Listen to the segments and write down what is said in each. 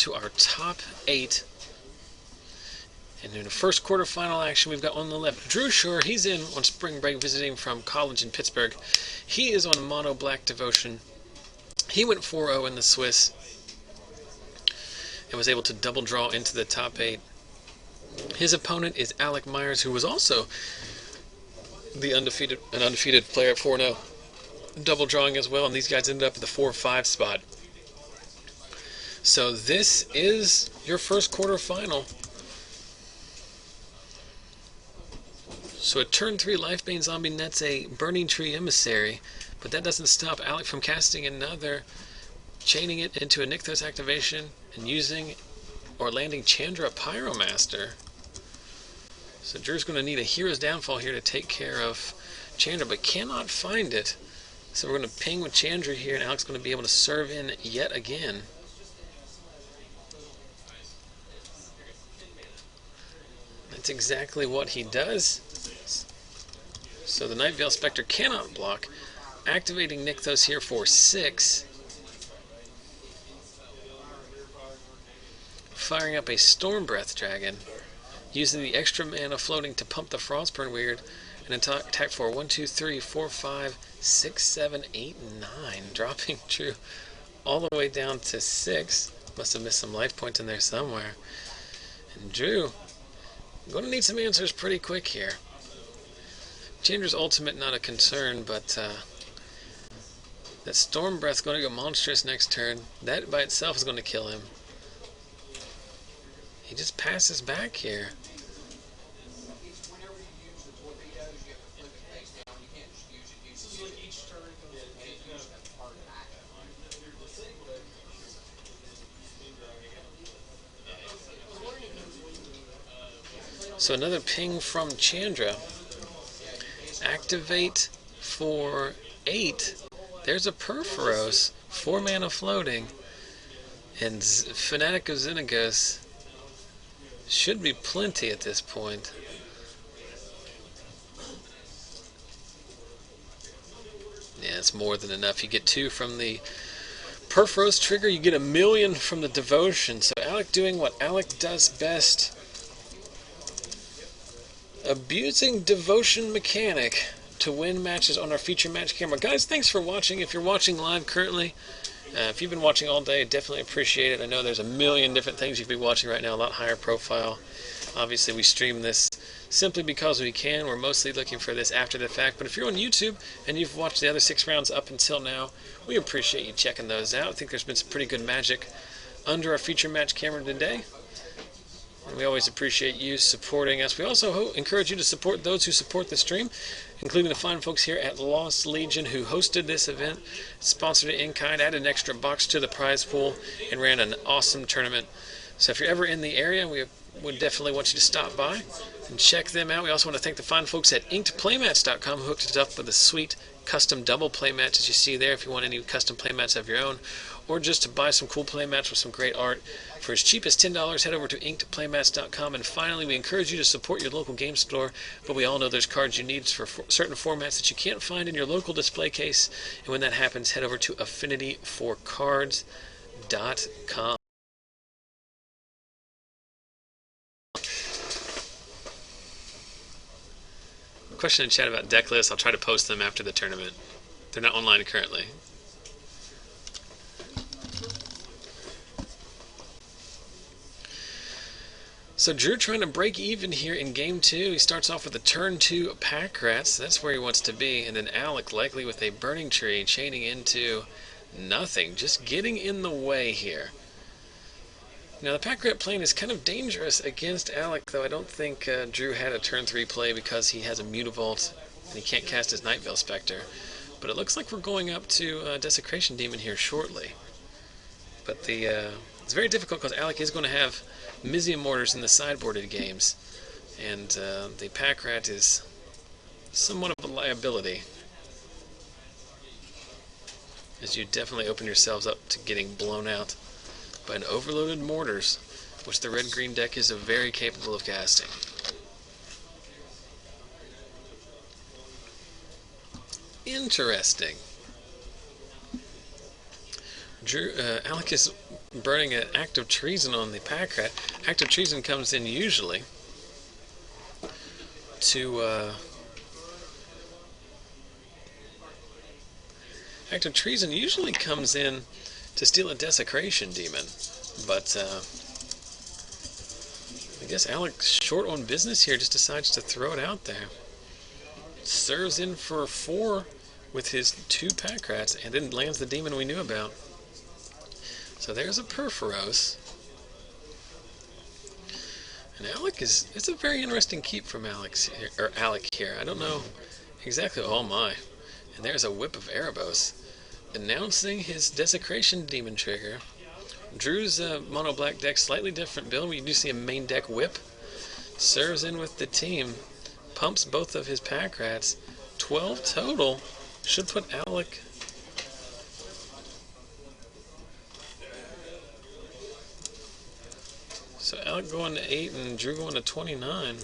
to our top 8. And in the first quarterfinal action, we've got on the left Drew Scherr. He's in on spring break visiting from college in Pittsburgh. He is on mono black devotion. He went 4-0 in the Swiss and was able to double draw into the top 8. His opponent is Alec Myers, who was also an undefeated player at 4-0, double drawing as well, and these guys ended up at the 4-5 spot. So this is your first quarterfinal. So a turn 3 Lifebane Zombie nets a Burning Tree Emissary, but that doesn't stop Alec from casting another, chaining it into a Nykthos activation, and using or landing Chandra Pyromaster. So Drew's going to need a Hero's Downfall here to take care of Chandra, but cannot find it. So we're going to ping with Chandra here, and Alec's going to be able to serve in yet again. That's exactly what he does. So the Nightveil Spectre cannot block, activating Nykthos here for 6. Firing up a Stormbreath Dragon, using the extra mana floating to pump the Frostburn Weird, and attack for 1, 2, 3, 4, 5, 6, 7, 8, 9, dropping Drew all the way down to 6. Must have missed some life points in there somewhere. And Drew, going to need some answers pretty quick here. Chandra's ultimate not a concern, but that Storm Breath's going to go monstrous next turn. That by itself is going to kill him. He just passes back here. So another ping from Chandra. Activate for 8. There's a Perforos, 4 mana floating, and Fanatic of Xenagos should be plenty at this point. Yeah, it's more than enough. You get 2 from the Perforos trigger, you get 1,000,000 from the Devotion. So Alec doing what Alec does best. Abusing Devotion mechanic to win matches on our feature match camera. Guys, thanks for watching. If you're watching live currently, if you've been watching all day, definitely appreciate it. I know there's a million different things you could be watching right now, a lot higher profile. Obviously, we stream this simply because we can. We're mostly looking for this after the fact. But if you're on YouTube and you've watched the other 6 rounds up until now, we appreciate you checking those out. I think there's been some pretty good magic under our feature match camera today. We always appreciate you supporting us. We also encourage you to support those who support the stream, including the fine folks here at Lost Legion who hosted this event, sponsored it in kind, added an extra box to the prize pool, and ran an awesome tournament. So if you're ever in the area, we would definitely want you to stop by and check them out. We also want to thank the fine folks at InkedPlaymats.com who hooked us up with a sweet custom double playmats as you see there if you want any custom playmats of your own, or just to buy some cool playmats with some great art. For as cheap as $10, head over to InkedPlaymats.com. And finally, we encourage you to support your local game store, but we all know there's cards you need for certain formats that you can't find in your local display case. And when that happens, head over to AffinityForCards.com. Question in chat about deck lists. I'll try to post them after the tournament. They're not online currently. So Drew trying to break even here in game 2. He starts off with a turn 2 Pack Rats. That's where he wants to be. And then Alec likely with a Burning Tree, chaining into nothing. Just getting in the way here. Now the Pack Rat plane is kind of dangerous against Alec, though I don't think Drew had a turn 3 play because he has a Mutavault and he can't cast his Nightveil Spectre. But it looks like we're going up to Desecration Demon here shortly. But it's very difficult because Alec is going to have Mizium Mortars in the sideboarded games, and the Pack Rat is somewhat of a liability, as you definitely open yourselves up to getting blown out by an overloaded Mortars, which the red-green deck is very capable of casting. Interesting. Alec is burning an act of treason on the pack rat. Act of treason comes in usually to act of treason usually comes in to steal a desecration demon, but I guess Alec, short on business here, just decides to throw it out there. Serves in for 4 with his 2 pack rats, and then lands the demon we knew about. So there's a Perforos. And Alec it's a very interesting keep from Alec here. I don't know exactly. Oh my. And there's a Whip of Erebos, announcing his Desecration Demon trigger. Drew's mono black deck, slightly different build. We do see a main deck Whip. Serves in with the team. Pumps both of his pack rats. 12 total. Should put Alec. So Alec going to 8 and Drew going to 29.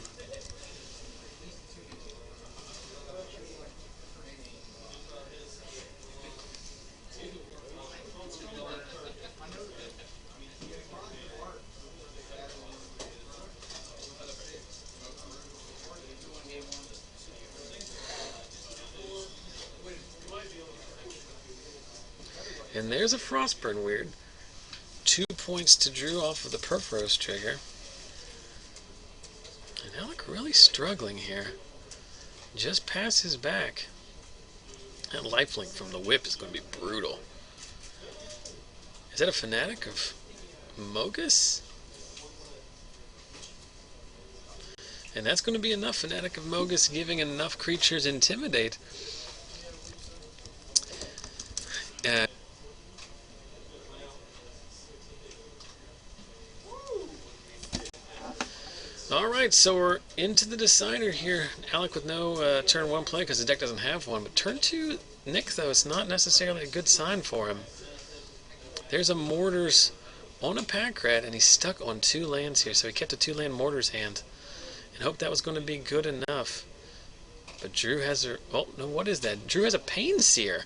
And there's a Frostburn Weird. 2 points to Drew off of the Perforos trigger. And Alec really struggling here. Just past his back. That lifelink from the Whip is going to be brutal. Is that a Fanatic of Mogus? And that's going to be enough. Fanatic of Mogus giving enough creatures Intimidate. Alright, so we're into the decider here. Alec with no turn 1 play because the deck doesn't have one. But turn 2 Nick, though, it's not necessarily a good sign for him. There's a Mortars on a pack rat, and he's stuck on 2 lands here. So he kept a 2-land Mortars hand and hoped that was going to be good enough. But Drew has a... Oh, no, what is that? Drew has a Pain Seer.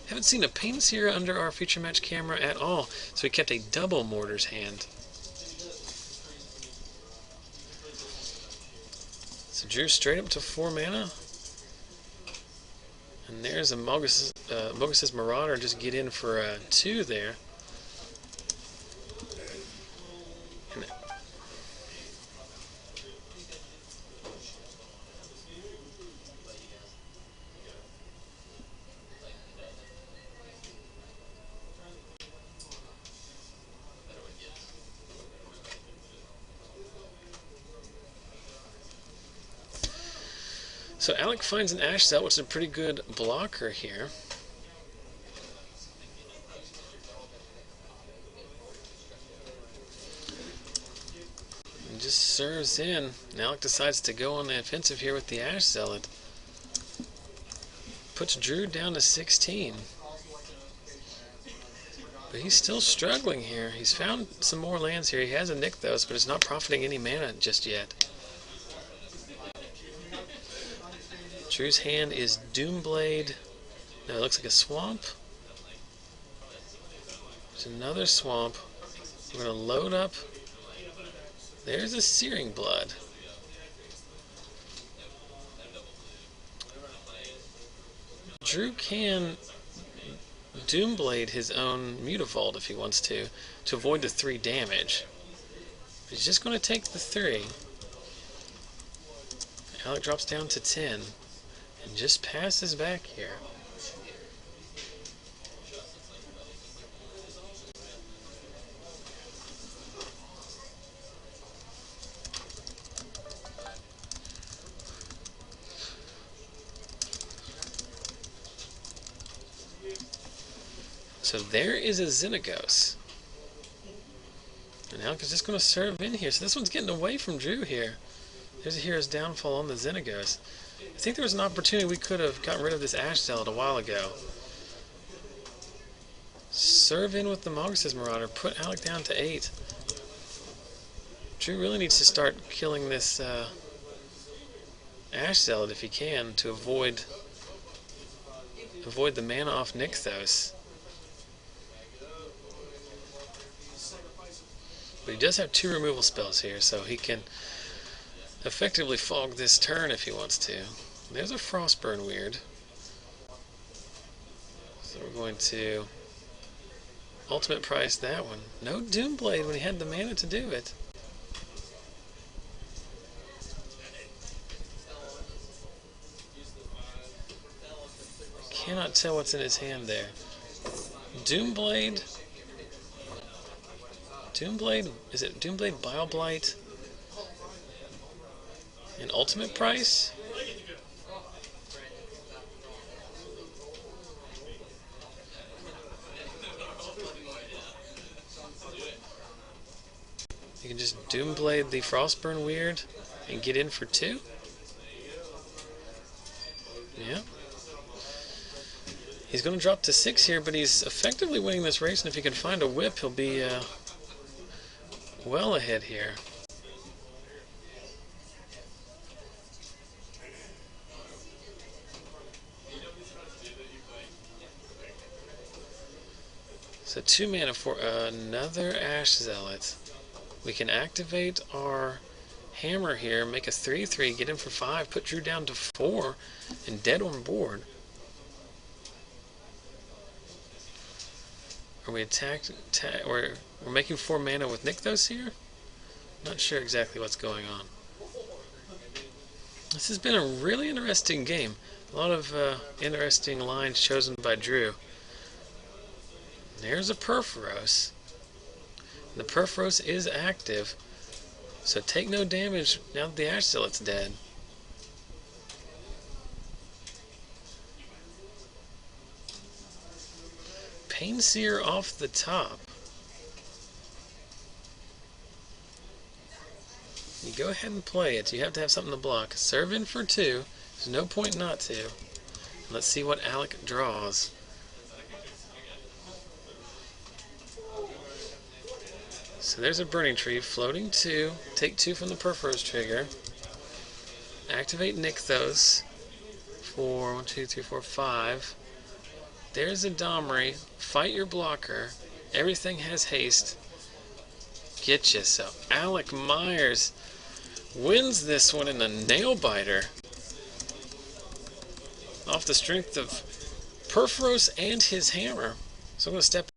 Haven't seen a Pain Seer under our feature match camera at all. So he kept a double Mortars hand. So Drew straight up to 4 mana. And there's a Mogus's Marauder, just get in for 2 there. And so Alec finds an Ash Cell, which is a pretty good blocker here. And just serves in. And Alec decides to go on the offensive here with the Ash Zealot. Puts Drew down to 16. But he's still struggling here. He's found some more lands here. He has a Nykthos, but it's not profiting any mana just yet. Drew's hand is Doomblade. No, it looks like a swamp. There's another swamp. We're going to load up. There's a Searing Blood. Drew can Doomblade his own Mutavault if he wants to avoid the 3 damage. But he's just going to take the 3. Alec drops down to 10. And just passes back here. So there is a Xenagos. And Alec is just going to serve in here. So this one's getting away from Drew here. There's a Hero's Downfall on the Xenagos. I think there was an opportunity we could have gotten rid of this Ash Zealot a while ago. Serve in with the Mogus's Marauder. Put Alec down to 8. Drew really needs to start killing this Ash Zealot if he can to avoid the mana off Nykthos. But he does have 2 removal spells here, so he can effectively fog this turn if he wants to. There's a Frostburn Weird. So we're going to ultimate price that one. No Doomblade when he had the mana to do it. Cannot tell what's in his hand there. Doomblade. Is it Doomblade Bile Blight? And ultimate price? You can just Doomblade the Frostburn Weird and get in for 2? Yeah. He's going to drop to 6 here, but he's effectively winning this race, and if he can find a whip, he'll be well ahead here. So 2 mana for another Ash Zealot. We can activate our hammer here, make a 3/3, get him for 5, put Drew down to 4, and dead on board. Are we we're making 4 mana with Nykthos here? Not sure exactly what's going on. This has been a really interesting game. A lot of interesting lines chosen by Drew. There's a Perforos. The Perforos is active, so take no damage now that the Ash Zealot's dead. Painseer off the top. You go ahead and play it. You have to have something to block. Serve in for 2. There's no point not to. Let's see what Alec draws. So there's a Burning Tree, floating 2. Take 2 from the Perforos trigger. Activate Nykthos for 1, 2, 3, 4, 5. There's a Domri. Fight your blocker. Everything has haste. Getcha. So Alec Myers wins this one in a nail biter. Off the strength of Perforos and his hammer. So I'm going to step